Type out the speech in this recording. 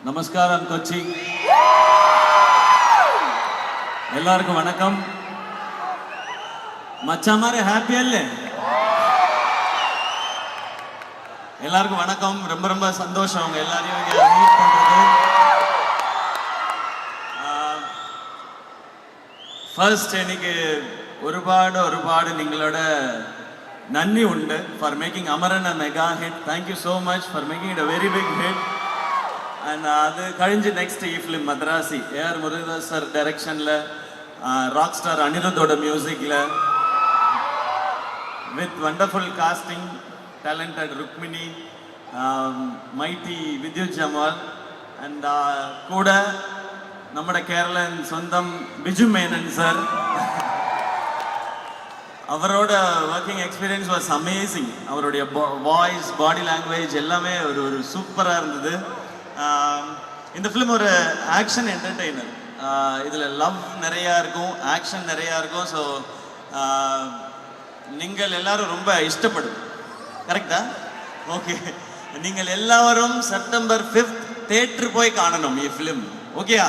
நமஸ்காரம் கொச்சி. எல்லாருக்கும் வணக்கம். மச்சா மாதிரி ஹாப்பி அல்ல? எல்லாருக்கும் வணக்கம். ரொம்ப ரொம்ப சந்தோஷம் உங்க எல்லாரையும் இங்க மீட் பண்றது. ஃபர்ஸ்ட் எனக்கு ഒരുപാട് നിങ്ങളോட നന്ദി ഉണ്ട് for making Amaran a mega hit. Thank you so much for making it a very big hit. And அது கழிஞ்சு நெக்ஸ்ட் ഈ ஃபிலிம் மദ്രാസി AR முருகதாஸ் சார் டைரக்ஷன்ல ராக் ஸ்டார் அனிருத்தோட மியூசிக்ல with wonderful casting, talented Rukmini, mighty Vidyut Jamal, and கூட നമ്മുടെ കേരളൻ സ്വന്തം Biju Menon sir. அவரோட working experience was amazing. அவருடைய வாய்ஸ், பாடி லாங்குவேஜ் எல்லாமே ஒரு சூப்பராக இருந்தது. இந்த ஃபிலிம் ஒரு ஆக்ஷன் என்டர்டெய்னர். இதில் லவ் நிறையா இருக்கும், ஆக்ஷன் நிறையா இருக்கும். ஸோ நீங்கள் எல்லாரும் ரொம்ப இஷ்டப்படும். கரெக்டா? ஓகே. நீங்கள் எல்லாரும் செப்டம்பர் 5th தேட்டர் போய் காணணும் ഈ ஃபிலிம். ஓகேயா?